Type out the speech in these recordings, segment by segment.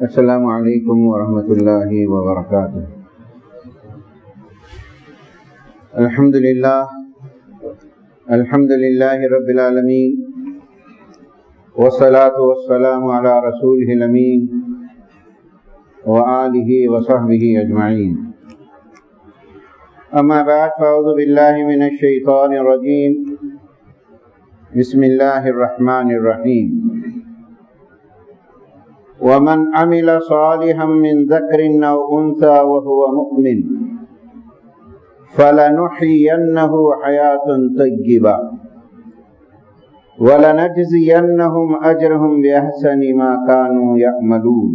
السلام علیکم ورحمۃ اللہ وبرکاتہ۔ الحمد للہ رب العالمین، والصلاة والسلام علی رسولہ الامین وآلہ وصحبہ اجمعین۔ اما بعد فاعوذ باللہ من الشیطان الرجیم، بسم اللہ الرحمن الرحیم۔ ومن عمل صالحا من ذکر او انثى وهو مؤمن فلنحيينه حياة طيبة ولنجزينهم اجرهم باحسن ما كانوا يعملون۔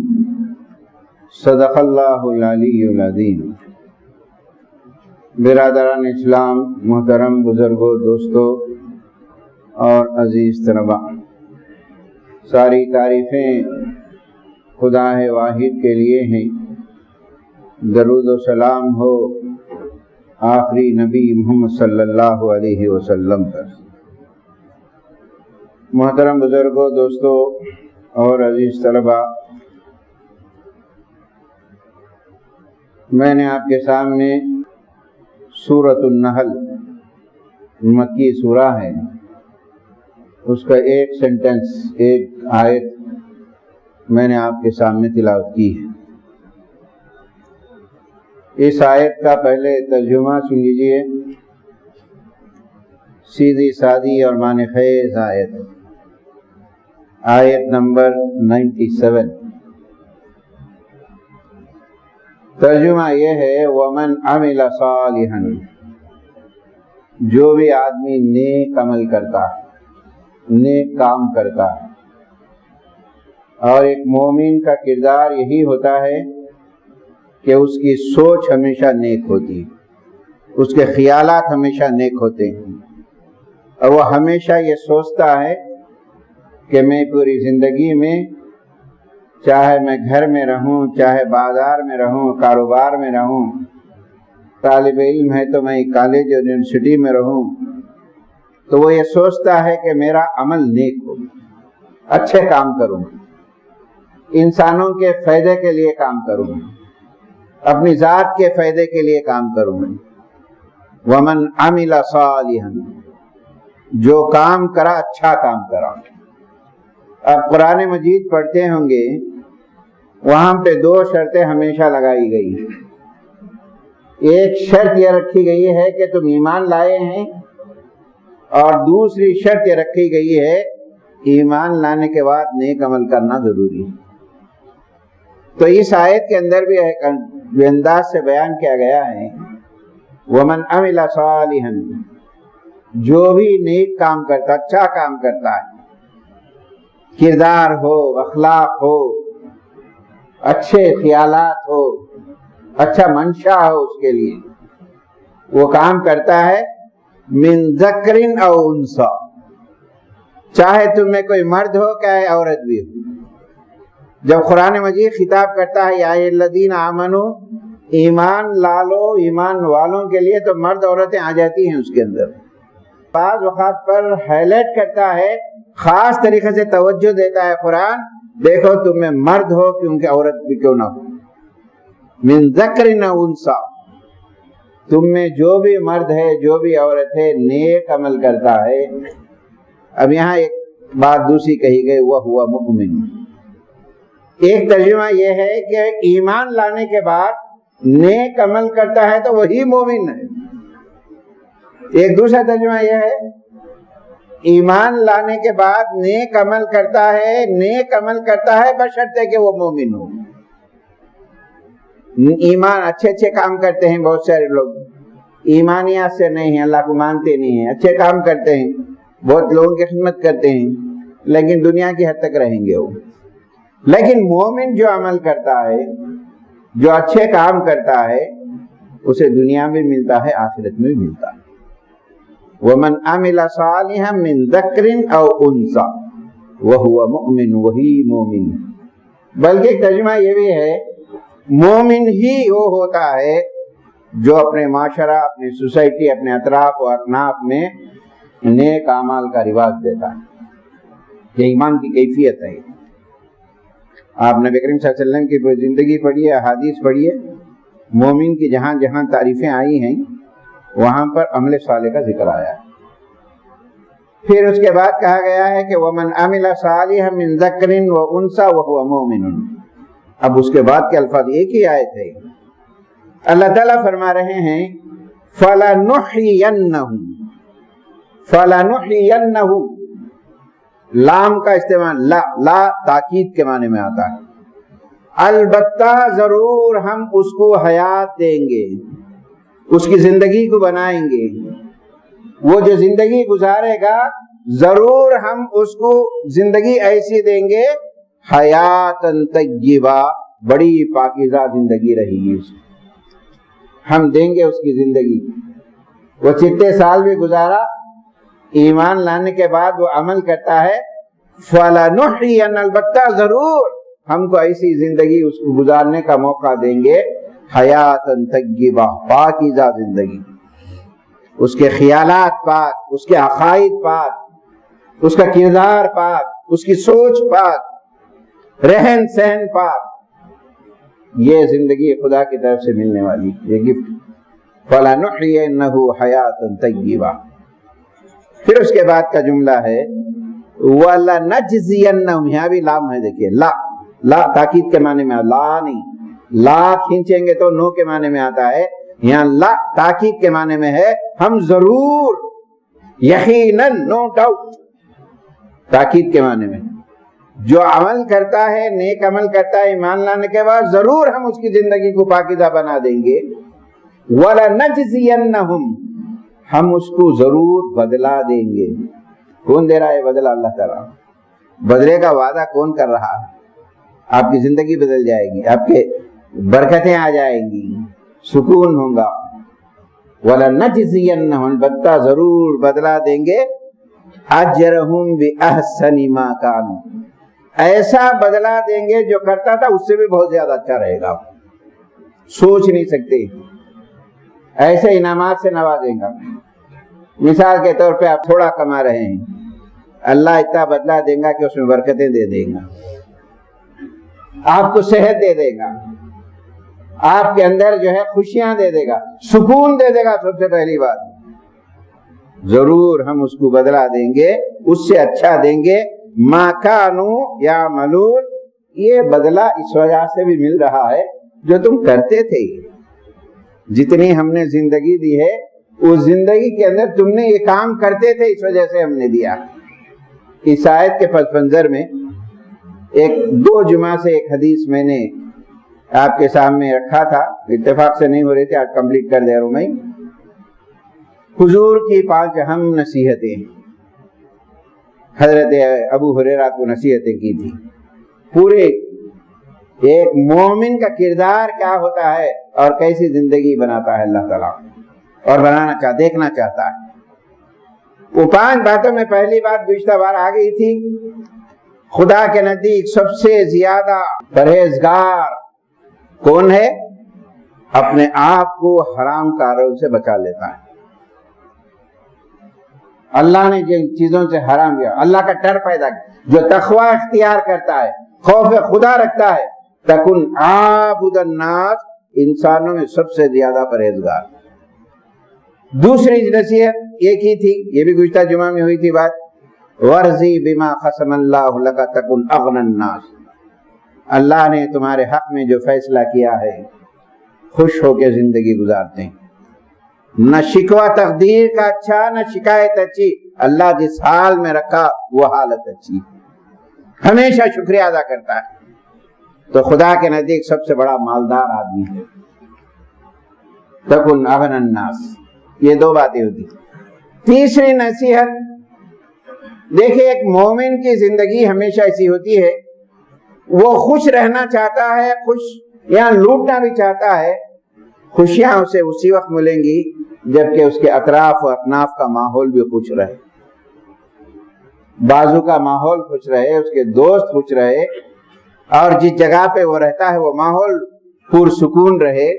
صدق اللہ العلی العظیم۔ برادران اسلام، محترم بزرگوں، دوستوں اور عزیز طلباء، ساری تعریفیں خدا واحد کے لیے ہیں۔ درود و سلام ہو آخری نبی محمد صلی اللہ علیہ وسلم پر۔ محترم بزرگوں، دوستوں اور عزیز طلباء، میں نے آپ کے سامنے سورۃ النحل، مکی سورہ ہے، اس کا ایک سینٹنس، ایک آیت میں نے آپ کے سامنے تلاوت کی ہے۔ اس آیت کا پہلے ترجمہ سن لیجیے۔ سیدھی سادی اور معنی خیز آیت نمبر 97۔ ترجمہ یہ ہے، وَمَنْ عَمِلَ صَالِحًا، جو بھی آدمی نیک عمل کرتا ہے، نیک کام کرتا ہے۔ اور ایک مومن کا کردار یہی ہوتا ہے کہ اس کی سوچ ہمیشہ نیک ہوتی ہے، اس کے خیالات ہمیشہ نیک ہوتے ہیں، اور وہ ہمیشہ یہ سوچتا ہے کہ میں پوری زندگی میں، چاہے میں گھر میں رہوں، چاہے بازار میں رہوں، کاروبار میں رہوں، طالب علم ہے تو میں کالج اور یونیورسٹی میں رہوں، تو وہ یہ سوچتا ہے کہ میرا عمل نیک ہو، اچھے کام کروں، انسانوں کے فائدے کے لیے کام کروں، اپنی ذات کے فائدے کے لیے کام کروں۔ وَمَنْ عَمِلَ صَالِحًا، جو کام کرا اچھا کام کرا۔ اب قرآن مجید پڑھتے ہوں گے، وہاں پہ دو شرطیں ہمیشہ لگائی گئی۔ ایک شرط یہ رکھی گئی ہے کہ تم ایمان لائے ہیں، اور دوسری شرط یہ رکھی گئی ہے ایمان لانے کے بعد نیک عمل کرنا ضروری ہے۔ تو اس آیت کے اندر بھی ایک انداز سے بیان کیا گیا ہے، وَمَنْ عَمِلَ صَالِحًا، جو بھی نیک کام کرتا، اچھا کام کرتا ہے، کردار ہو، اخلاق ہو، اچھے خیالات ہو، اچھا منشا ہو اس کے لیے، وہ کام کرتا ہے من ذکر او انثی، چاہے تم میں کوئی مرد ہو چاہے عورت بھی ہو۔ جب قرآن مجید خطاب کرتا ہے یا الذین آمنوا، ایمان لالو، ایمان والوں کے لیے، تو مرد عورتیں آ جاتی ہیں اس کے اندر۔ بعض اوقات پر ہائی لائٹ کرتا ہے، خاص طریقے سے توجہ دیتا ہے قرآن، دیکھو تم میں مرد ہو کیونکہ عورت بھی کیوں نہ ہو، من ذکر او انثی، تم میں جو بھی مرد ہے، جو بھی عورت ہے، نیک عمل کرتا ہے۔ اب یہاں ایک بات دوسری کہی گئی، وَهُوَ مُؤْمِنٌ۔ ایک ترجمہ یہ ہے کہ ایمان لانے کے بعد نیک عمل کرتا ہے تو وہی مومن ہے۔ ایک دوسرا ترجمہ یہ ہے، ایمان لانے کے بعد نیک عمل کرتا ہے، نیک عمل کرتا ہے بشرطے کہ وہ مومن ہو۔ ایمان، اچھے اچھے کام کرتے ہیں بہت سارے لوگ، ایمانیات سے نہیں ہیں، اللہ کو مانتے نہیں ہیں، اچھے کام کرتے ہیں، بہت لوگوں کی خدمت کرتے ہیں، لیکن دنیا کی حد تک رہیں گے وہ۔ لیکن مومن جو عمل کرتا ہے، جو اچھے کام کرتا ہے، اسے دنیا میں ملتا ہے، آخرت میں بھی ملتا ہے۔ وَمَنْ عَمِلَ صَالِحًا مِنْ ذَكْرٍ أَوْ أُنثىٰ وَهُوَ مُؤْمِنٌ، وہی مومن۔ بلکہ ایک ترجمہ یہ بھی ہے، مومن ہی وہ ہوتا ہے جو اپنے معاشرہ، اپنی سوسائٹی، اپنے اطراف و اکناف میں نیک اعمال کا رواج دیتا ہے۔ یہ ایمان کی کیفیت ہے۔ آپ نبی کریم صلی اللہ علیہ وسلم کی زندگی پڑھیے، احادیث پڑھیے، مومن کی جہاں جہاں تعریفیں آئی ہیں وہاں پر عمل صالح کا ذکر آیا ہے۔ پھر اس کے بعد کہا گیا ہے کہ وَمَنْ عَمِلَ صَالِحًا مِنْ ذَكْرٍ وَأُنْثَىٰ وَهُوَ مُؤْمِنٌ۔ اب اس کے بعد کے الفاظ ایک ہی آیت ہے۔ اللہ تعالیٰ فرما رہے ہیں فَلَنُحْيِيَنَّهُ، لام کا استعمال لا تاکید کے معنی میں آتا ہے، البتہ ضرور ہم اس کو حیات دیں گے، اس کی زندگی کو بنائیں گے، وہ جو زندگی گزارے گا ضرور ہم اس کو زندگی ایسی دیں گے حیاتن طیبہ، بڑی پاکیزہ زندگی رہے گی اس کی، ہم دیں گے اس کی زندگی۔ وہ جتنے سال بھی گزارا ایمان لانے کے بعد وہ عمل کرتا ہے، فَلَنُحْيِيَنَّ، البتہ ضرور ہم کو ایسی زندگی اس کو گزارنے کا موقع دیں گے، حیاتن طیبہ، پاکیزہ زندگی، اس کے خیالات پاک، اس کے عقائد پاک، اس کا کردار پاک، اس کی سوچ پاک، رہن سہن پاک، یہ زندگی خدا کی طرف سے ملنے والی یہ گفٹ، فَلَنُحْيِيَنَّهُ حَيَاةً طَيِّبَةً۔ پھر اس کے بعد کا جملہ ہے وَلَنَجْزِيَنَّهُمْ، یہاں بھی لام ہے، دیکھیے لا تاکید کے معنی میں، لا نہیں، لا کھینچیں گے تو نو کے معنی میں آتا ہے، یہاں لا تاکید کے معنی میں ہے، ہم ضرور، یقیناً، نو ڈاؤٹ، تاکید کے معنی میں، جو عمل کرتا ہے، نیک عمل کرتا ہے ایمان لانے کے بعد، ضرور ہم اس کی زندگی کو پاکیزہ بنا دیں گے۔ وَلَنَجْزِيَنَّهُمْ، ہم اس کو ضرور بدلا دیں گے۔ کون دے رہا ہے بدلہ؟ اللہ تعالیٰ۔ بدلے کا وعدہ کون کر رہا ہے؟ آپ کی زندگی بدل جائے گی، آپ کے برکتیں آ جائیں گی، سکون ہوگا۔ وَلَنَجْزِيَنَّهُمْ، البتہ ضرور بدلا دیں گے، أَجْرَهُمْ بِأَحْسَنِ مَا كَانُوا، ایسا بدلا دیں گے جو کرتا تھا اس سے بھی بہت زیادہ اچھا رہے گا، سوچ نہیں سکتے، ایسے انعامات سے نوازیں گا۔ مثال کے طور پہ آپ تھوڑا کما رہے ہیں، اللہ اتنا بدلا دے گا کہ اس میں برکتیں دے دے گا، آپ کو صحت دے دے گا، آپ کے اندر جو ہے خوشیاں دے دے گا، سکون دے دے گا۔ سب سے پہلی بات ضرور ہم اس کو بدلا دیں گے، اس سے اچھا دیں گے، ما کانوا یعملون، یہ بدلہ اس وجہ سے بھی مل رہا ہے جو تم کرتے تھے، جتنی ہم نے زندگی دی ہے اس زندگی کے اندر تم نے یہ کام کرتے تھے، اس وجہ سے ہم نے دیا۔ اس آیت کے پس منظر میں دو جمعہ سے ایک حدیث میں نے آپ کے سامنے رکھا تھا، اتفاق سے نہیں ہو رہی تھی، آج کمپلیٹ کر دے رہا ہوں میں۔ حضور کی 5 اہم نصیحتیں، حضرت ابو ہریرہ کو نصیحتیں کی تھی، پورے ایک مومن کا کردار کیا ہوتا ہے اور کیسی زندگی بناتا ہے اللہ تعالیٰ، اور دیکھنا چاہتا ہے۔ وہ 5 باتوں میں پہلی بات گزشتہ بار آ گئی تھی، خدا کے نزدیک سب سے زیادہ پرہیزگار کون ہے؟ اپنے آپ کو حرام کاروں سے بچا لیتا ہے۔ اللہ نے جن چیزوں سے حرام کیا، اللہ کا ڈر پیدا کیا، جو تقوی اختیار کرتا ہے، خوف خدا رکھتا ہے، تکن عابد الناس، انسانوں میں سب سے زیادہ پرہیزگار۔ دوسری نصیحت ایک ہی تھی، یہ بھی گزشتہ جمعہ میں ہوئی تھی بات، ورضی بما قسم اللہ لک تکن اغنی الناس، اللہ نے تمہارے حق میں جو فیصلہ کیا ہے خوش ہو کے زندگی گزارتے ہیں، نہ شکوہ تقدیر کا اچھا نہ شکایت اچھی، اللہ جس حال میں رکھا وہ حالت اچھی، ہمیشہ شکریہ ادا کرتا ہے، تو خدا کے نزدیک سب سے بڑا مالدار آدمی ہے۔ تکن اغنی الناس، یہ 2 باتیں ہوتی۔ تیسری نصیحت، دیکھیں ایک مومن کی زندگی ہمیشہ ایسی ہوتی ہے، وہ خوش رہنا چاہتا ہے، خوش یہاں لوٹنا بھی چاہتا ہے، خوشیاں اسے اسی وقت ملیں گی جبکہ اس کے اطراف و اکناف کا ماحول بھی خوش رہے، بازو کا ماحول خوش رہے، اس کے دوست خوش رہے، اور جس جگہ پہ وہ رہتا ہے وہ ماحول پرسکون رہے،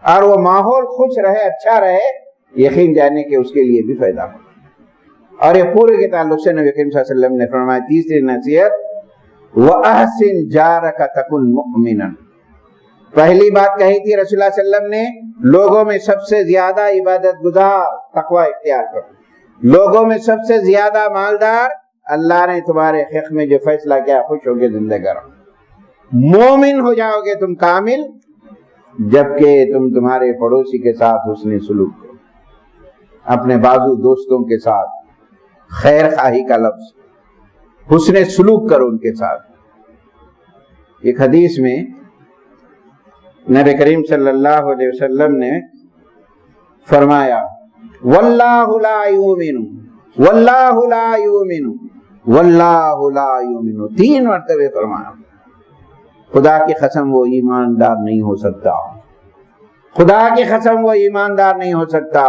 اور وہ ماحول خوش رہے، اچھا رہے، یقین جانے کہ اس کے لیے بھی فائدہ ہو۔ اور یہ پورے کے تعلق سے نبی کریم صلی اللہ علیہ وسلم نے فرمایا تیسری نصیحت، وَأَحْسِنْ جَارَكَ تَكُنْ مُؤْمِنًا. پہلی بات کہی تھی رسول اللہ صلی اللہ علیہ وسلم نے، لوگوں میں سب سے زیادہ عبادت گزار تقوی اختیار کرو، لوگوں میں سب سے زیادہ مالدار اللہ نے تمہارے حق میں جو فیصلہ کیا خوش ہو کے زندگی رہو. مومن ہو جاؤ گے تم کامل جبکہ تم تمہارے پڑوسی کے ساتھ حسن سلوک کرو، اپنے بازو دوستوں کے ساتھ خیر خواہی کا لفظ، حسن سلوک کرو ان کے ساتھ. ایک حدیث میں نبی کریم صلی اللہ علیہ وسلم نے فرمایا واللہ لا یؤمن واللہ لا یؤمن واللہ لا یؤمن، 3 مرتبہ فرمایا. خدا کی قسم وہ ایماندار نہیں ہو سکتا، خدا کی قسم وہ ایماندار نہیں ہو سکتا،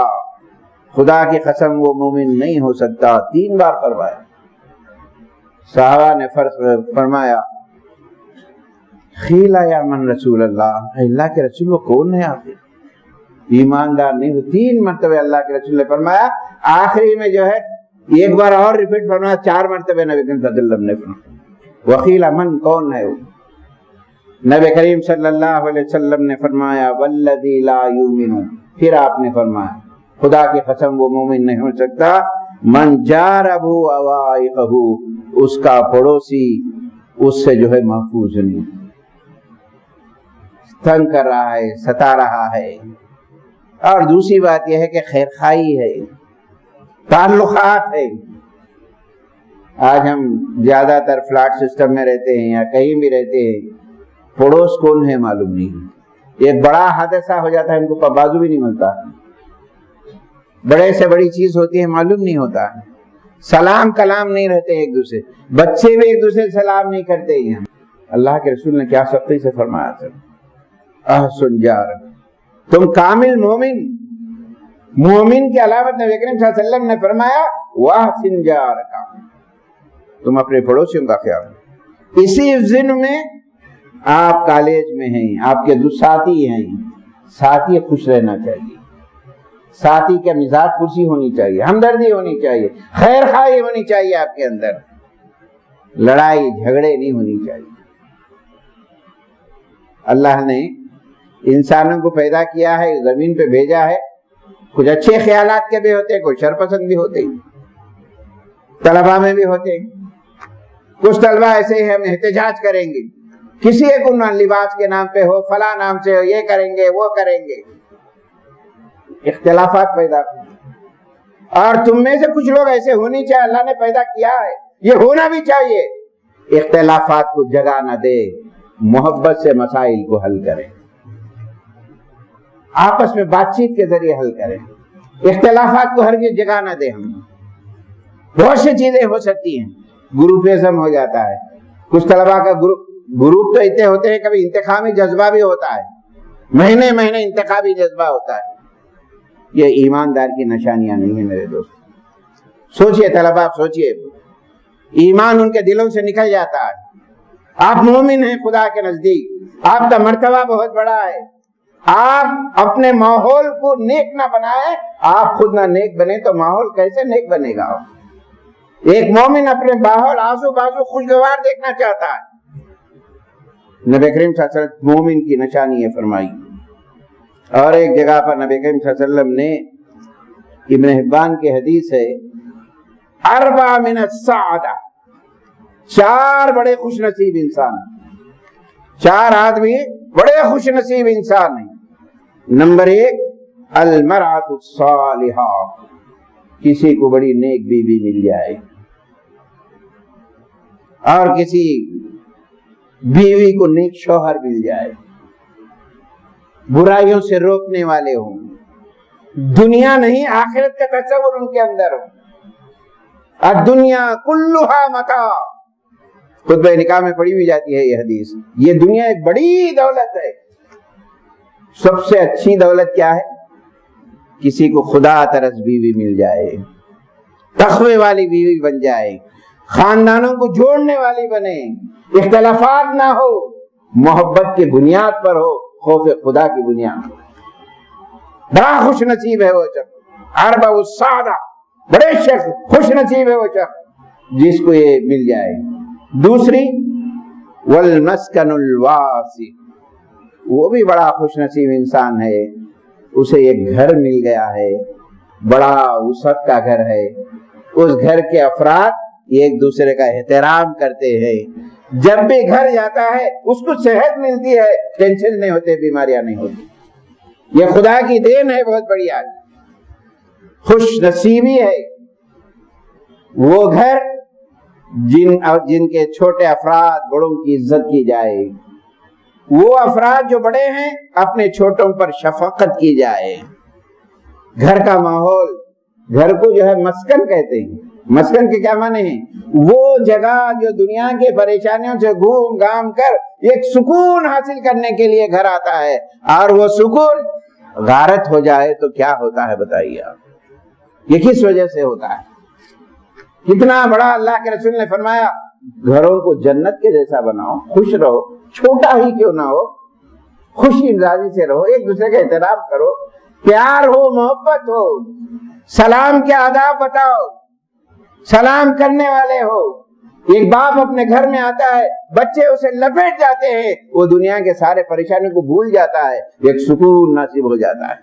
خدا کی قسم وہ مومن نہیں ہو سکتا، 3 بار فرمایا. صحابہ نے فرمایا خیلا یا من رسول اللہ، اللہ کے رسول وہ کون ہے آپ ایماندار نہیں ہو؟ 3 مرتبہ اللہ کے رسول نے فرمایا. آخری میں جو ہے ایک بار اور ریپیٹ فرمایا، 4 مرتبہ نبی کریم صلی اللہ علیہ وسلم نے فرمایا. وقیل من، کون ہے وہ؟ نبی کریم صلی اللہ علیہ وسلم نے فرمایا والذی لا یؤمن. پھر آپ نے فرمایا خدا کی قسم وہ مومن نہیں ہو سکتا، من جارہ اوائقہ، اس کا پڑوسی اس سے جو ہے محفوظ نہیں، تنگ کر رہا ہے، ستا رہا ہے. اور دوسری بات یہ ہے کہ خیر خواہی ہے، تعلقات ہے. آج ہم زیادہ تر فلیٹ سسٹم میں رہتے ہیں یا کہیں بھی رہتے ہیں، پڑوس کون ہے معلوم نہیں. ایک بڑا حادثہ ہو جاتا ہے ان کو بازو بھی نہیں ملتا، بڑے سے بڑی چیز ہوتی ہے معلوم نہیں ہوتا، سلام کلام نہیں رہتے ایک دوسرے، بچے بھی ایک دوسرے سے سلام نہیں کرتے ہیں. اللہ کے رسول نے کیا سختی سے فرمایا تھا احسن جار. تم کامل مومن، مومن کی علامت نبی کریم صلی اللہ علیہ وسلم نے فرمایا واحسن جارک، تم اپنے پڑوسیوں کا خیال رکھو. اسی ضمن میں آپ کالج میں ہیں، آپ کے دو ساتھی ہیں، ساتھی خوش رہنا چاہیے، ساتھی کے مزاج خوشی ہونی چاہیے، ہمدردی ہونی چاہیے، خیر خواہی ہونی چاہیے آپ کے اندر، لڑائی جھگڑے نہیں ہونی چاہیے. اللہ نے انسانوں کو پیدا کیا ہے، زمین پہ بھیجا ہے، کچھ اچھے خیالات کے بھی ہوتے ہیں، کچھ شرپسند بھی ہوتے ہیں، طلبہ میں بھی ہوتے ہیں. کچھ طلبہ ایسے ہیں ہم احتجاج کریں گے، کسی ایک لباس کے نام پہ ہو، فلاں نام سے ہو، یہ کریں گے وہ کریں گے، اختلافات پیدا. اور تم میں سے کچھ لوگ ایسے ہونی چاہیے، اللہ نے پیدا کیا ہے، یہ ہونا بھی چاہیے. اختلافات کو جگہ نہ دے، محبت سے مسائل کو حل کریں، آپس میں بات چیت کے ذریعے حل کریں، اختلافات کو ہرگز جگہ نہ دیں. ہم بہت سی چیزیں ہو سکتی ہیں، گروپیزم ہو جاتا ہے، کچھ طلبہ کا گروپ تو اتنے ہوتے ہیں، کبھی انتخابی جذبہ بھی ہوتا ہے، مہینے مہینے انتخابی جذبہ ہوتا ہے. یہ ایماندار کی نشانیاں نہیں ہیں میرے دوست. سوچئے طلبہ، آپ سوچئے، ایمان ان کے دلوں سے نکل جاتا ہے. آپ مومن ہیں خدا کے نزدیک، آپ کا مرتبہ بہت بڑا ہے. آپ اپنے ماحول کو نیک نہ بنائیں، آپ خود نہ نیک بنے تو ماحول کیسے نیک بنے گا؟ ایک مومن اپنے ماحول آزو بازو خوشگوار دیکھنا چاہتا ہے. نبی کریم صلی اللہ علیہ وسلم مومن کی نشانی یہ فرمائی. اور ایک جگہ پر نبی کریم صلی اللہ علیہ وسلم نے، ابن حبان کی حدیث ہے، 4 من السعادہ، 4 بڑے خوش نصیب انسان، 4 آدمی بڑے خوش نصیب انسان ہیں. نمبر 1 المرأة الصالحہ، کسی کو بڑی نیک بیوی مل جائے، اور کسی بیوی کو نیک شوہر مل جائے، برائیوں سے روکنے والے ہوں، دنیا نہیں آخرت کا تصور ان کے اندر ہو. الدنیا کلھا متاع، خطبہ نکاح میں پڑھی بھی جاتی ہے یہ حدیث. یہ دنیا ایک بڑی دولت ہے. سب سے اچھی دولت کیا ہے؟ کسی کو خدا ترس بیوی مل جائے، تقوی والی بیوی بن جائے، خاندانوں کو جوڑنے والی بنے، اختلافات نہ ہو، محبت کی بنیاد پر ہو، خوف خدا کی بنیاد پر. بڑا خوش نصیب ہے وہ شخص، اربع السعادہ، بڑے شخص خوش نصیب ہے وہ شخص جس کو یہ مل جائے. دوسری والمسکن الواسع، وہ بھی بڑا خوش نصیب انسان ہے، اسے ایک گھر مل گیا ہے، بڑا وسعت کا گھر ہے، اس گھر کے افراد ایک دوسرے کا احترام کرتے ہیں، جب بھی گھر جاتا ہے اس کو صحت ملتی ہے، ٹینشن نہیں ہوتے، بیماریاں نہیں ہوتی، یہ خدا کی دین ہے بہت بڑی، آج خوش نصیبی ہے وہ گھر جن کے چھوٹے افراد بڑوں کی عزت کی جائے، وہ افراد جو بڑے ہیں اپنے چھوٹوں پر شفقت کی جائے، گھر کا ماحول، گھر کو جو ہے مسکن کہتے ہیں، مسکن کے کیا معنی ہیں؟ وہ جگہ جو دنیا کے پریشانیوں سے گھوم گھام کر ایک سکون حاصل کرنے کے لیے گھر آتا ہے، اور وہ سکون غارت ہو جائے تو کیا ہوتا ہے بتائیے آپ، یہ کس وجہ سے ہوتا ہے؟ کتنا بڑا اللہ کے رسول نے فرمایا گھروں کو جنت کے جیسا بناؤ، خوش رہو، چھوٹا ہی کیوں نہ ہو، خوشی مزاجی سے رہو، ایک دوسرے کا احترام کرو، پیار ہو، محبت ہو، سلام کے آداب بتاؤ، سلام کرنے والے ہو۔ ایک باپ اپنے گھر میں آتا ہے، بچے اسے لپیٹ جاتے ہیں، وہ دنیا کے سارے پریشانیوں کو بھول جاتا ہے، ایک سکون نصیب ہو جاتا ہے۔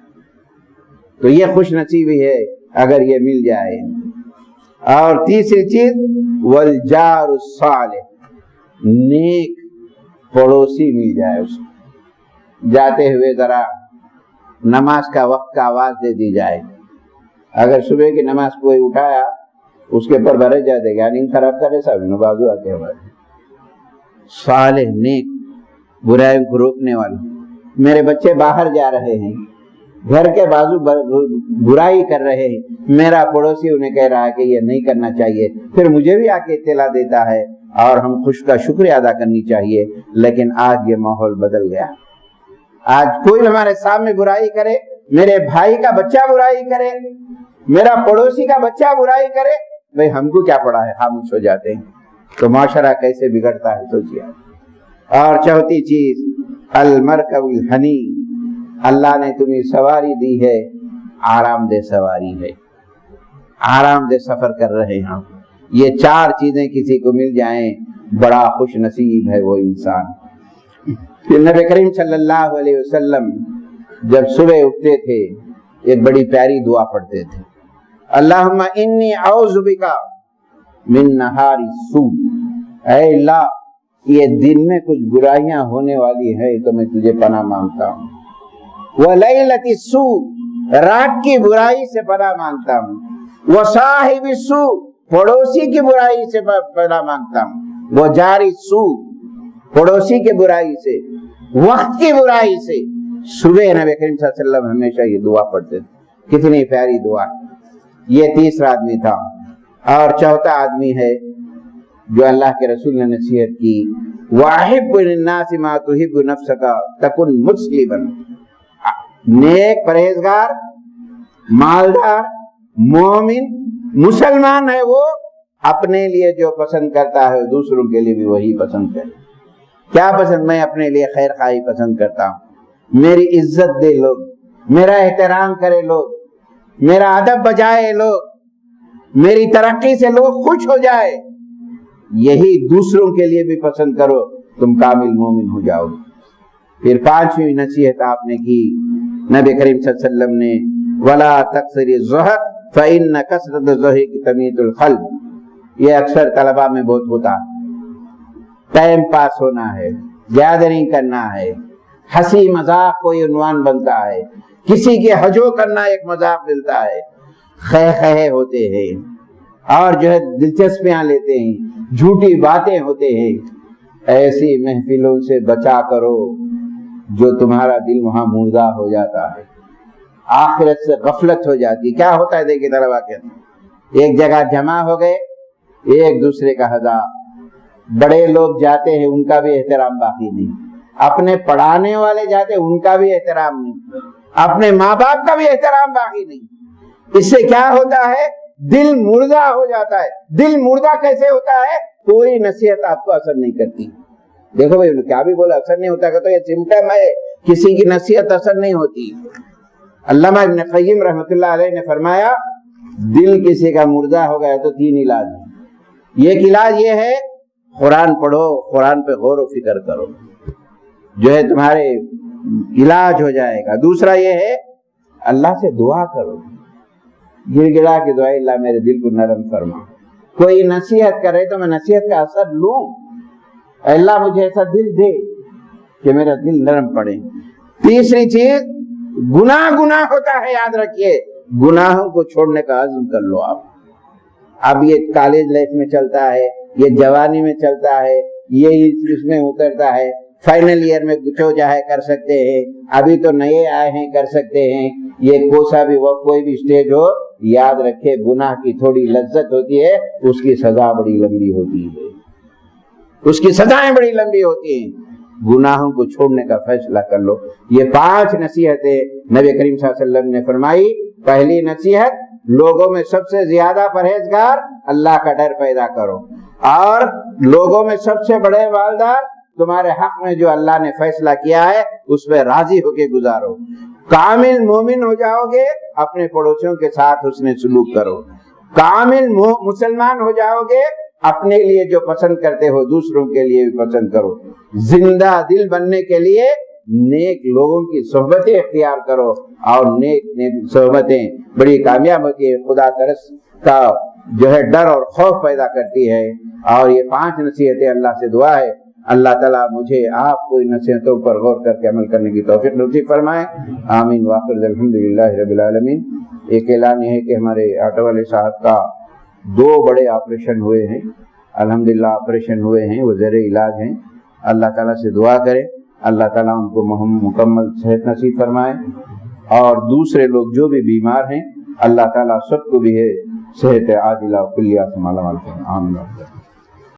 تو یہ خوش نصیبی ہے اگر یہ مل جائے۔ اور تیسری چیز والجار الصالح، نیک پڑوسی مل جائے، اس کو جاتے ہوئے ذرا نماز کا وقت کا آواز دے دی جائے، اگر صبح کی نماز کوئی اٹھایا اس کے پر بھرے جاتے گا، نیند خراب کرے سب بازو آتے ہمارے صالح نیک، برائیوں کو روکنے والا۔ میرے بچے باہر جا رہے ہیں، گھر کے بازو برائی کر رہے ہیں، میرا پڑوسی انہیں کہہ رہا ہے کہ یہ نہیں کرنا چاہیے، پھر مجھے بھی آ کے اطلاع دیتا ہے اور ہم خوش کا شکریہ ادا کرنی چاہیے۔ لیکن آج یہ ماحول بدل گیا، آج کوئی ہمارے سامنے برائی کرے، میرے بھائی کا بچہ برائی کرے، میرا پڑوسی کا بچہ برائی کرے، بھئی ہم کو کیا پڑا ہے، خاموش ہو جاتے ہیں۔ تو معاشرہ کیسے بگڑتا ہے سوچیے۔ اور چوتھی چیز المرکب الحنی، اللہ نے تمہیں سواری دی ہے، آرام دہ سواری ہے، آرام دہ سفر کر رہے ہیں۔ یہ چار چیزیں کسی کو مل جائیں بڑا خوش نصیب ہے وہ انسان۔ پھر نبی کریم صلی اللہ علیہ وسلم جب صبح اٹھتے تھے ایک بڑی پیاری دعا پڑھتے تھے، اللہم انی اعوذ بک من نہار السوء، اے اللہ یہ دن میں کچھ برائیاں ہونے والی ہے تو میں تجھے پناہ مانگتا ہوں، ولیلۃ السوء، رات کی برائی سے پناہ مانگتا ہوں، وصاحب السوء، پڑوسی کی برائی سے پناہ مانگتا ہوں، وجار السوء، پڑوسی کی برائی سے، وقت کی برائی سے۔ صبح نبی کریم صلی اللہ علیہ وسلم ہمیشہ یہ دعا پڑھتے تھے، کتنی پیاری دعا۔ یہ تیسرا آدمی تھا۔ اور چوتھا آدمی ہے جو اللہ کے رسول نے نصیحت کی، وَأَحِبُّ لِلنَّاسِ مَا تُحِبُّ نَفْسَكَ تَكُنْ مُسْلِمًا، نیک، پرہیزگار، مالدار، مومن، مسلمان ہے وہ، اپنے لیے جو پسند کرتا ہے دوسروں کے لیے بھی وہی پسند کرے۔ کیا پسند؟ میں اپنے لیے خیر خواہی پسند کرتا ہوں، میری عزت دے لوگ، میرا احترام کرے لوگ، میرا ادب بجائے لوگ، میری ترقی سے لوگ خوش ہو جائے، یہی دوسروں کے لیے بھی پسند کرو، تم کامل مومن ہو جاؤ گے۔ پھر پانچویں نصیحت آپ نے کی نبی کریم صلی اللہ علیہ وسلم نے، وَلَا تَقْصِرِ الزُّهْدَ فَإِنَّ كَثْرَةَ الزُّهْدِ تَمِيتُ الْقَلْبَ، یہ اکثر طلباء میں بہت ہوتا ہے، ٹائم پاس ہونا ہے، گیدرنگ کرنا ہے، ہنسی مذاق کوئی عنوان بنتا ہے، کسی کے ہجو کرنا ایک مذاق ملتا ہے، خے خے ہوتے ہیں اور جو ہے دلچسپیاں لیتے ہیں، جھوٹی باتیں ہوتے ہیں۔ ایسی محفلوں سے بچا کرو جو تمہارا دل وہاں مردہ ہو جاتا ہے، آخرت سے غفلت ہو جاتی ہے۔ کیا ہوتا ہے دیکھیے طلبا کے اندر، ایک جگہ جمع ہو گئے، ایک دوسرے کا ہزا، بڑے لوگ جاتے ہیں ان کا بھی احترام باقی نہیں، اپنے پڑھانے والے جاتے ان کا بھی احترام نہیں، اپنے ماں باپ کا بھی احترام باقی نہیں۔ اس سے کیا ہوتا ہے؟ دل مردہ ہو جاتا ہے۔ دل مردہ کیسے ہوتا ہے؟ کوئی نصیحت آپ کو اثر نہیں کرتی۔ دیکھو بھائی کیا بھی بولا اثر نہیں ہوتا، تو یہ سمٹم ہے کسی کی نصیحت اثر نہیں ہوتی۔ علامہ ابن قیم رحمۃ اللہ علیہ نے فرمایا دل کسی کا مردہ ہو گیا تو تین علاج ہے۔ ایک علاج یہ ہے قرآن پڑھو, قرآن پہ غور و فکر کرو, جو ہے تمہارے علاج ہو جائے گا. دوسرا یہ ہے اللہ سے دعا کرو, گر گرا کے دعا, اللہ میرے دل کو نرم فرما. کوئی نصیحت کرے تو میں نصیحت کا اثر لوں, اللہ مجھے ایسا دل دے کہ میرا دل نرم پڑے. تیسری چیز گناہ ہوتا ہے, یاد رکھیے, گناہوں کو چھوڑنے کا عزم کر لو آپ. اب یہ کالج لائف میں چلتا ہے, یہ جوانی میں چلتا ہے, یہ اس میں اترتا ہے, فائنل ایئر میں گچو جاہے کر سکتے ہیں, ابھی تو نئے آئے ہیں کر سکتے ہیں. یہ کوسا بھی وہ کوئی بھی اسٹیج ہو, یاد رکھے گناہ کی تھوڑی لذت ہوتی ہے, اس کی سزا بڑی لمبی ہوتی ہے, اس کی سزائیں بڑی لمبی ہوتی ہیں. گناہوں کو چھوڑنے کا فیصلہ کر لو. یہ 5 نصیحتیں نبی کریم صلی اللہ علیہ وسلم نے فرمائی. پہلی نصیحت, لوگوں میں سب سے زیادہ پرہیزگار اللہ کا ڈر پیدا کرو, اور لوگوں میں سب سے بڑے مالدار تمہارے حق میں جو اللہ نے فیصلہ کیا ہے اس پہ راضی ہو کے گزارو. کامل مومن ہو جاؤ گے, اپنے پڑوسیوں کے ساتھ حسن سلوک کرو. کامل مسلمان ہو جاؤ گے, اپنے لیے جو پسند کرتے ہو دوسروں کے لیے بھی پسند کرو. زندہ دل بننے کے لیے نیک لوگوں کی صحبتیں اختیار کرو, اور نیک صحبتیں بڑی کامیاب ہوتی ہے, خدا ترس کا جو ہے ڈر اور خوف پیدا کرتی ہے. اور یہ 5 نصیحتیں اللہ سے دعا ہے, اللہ تعالیٰ مجھے آپ کو ان نصیحتوں پر غور کر کے عمل کرنے کی توفیق نصیب فرمائے. آمین. وآخر الحمدللہ رب العالمین. ایک اعلان یہ ہے کہ ہمارے آٹو والے صاحب کا 2 بڑے آپریشن ہوئے ہیں, الحمدللہ آپریشن ہوئے ہیں, وہ زیر علاج ہیں. اللہ تعالیٰ سے دعا کرے, اللہ تعالیٰ ان کو مکمل صحت نصیب فرمائے. اور دوسرے لوگ جو بھی بیمار ہیں, اللہ تعالیٰ سب کو بھی ہے صحت عاجلہ کلیہ سے مالا مال فرمائے. آمین.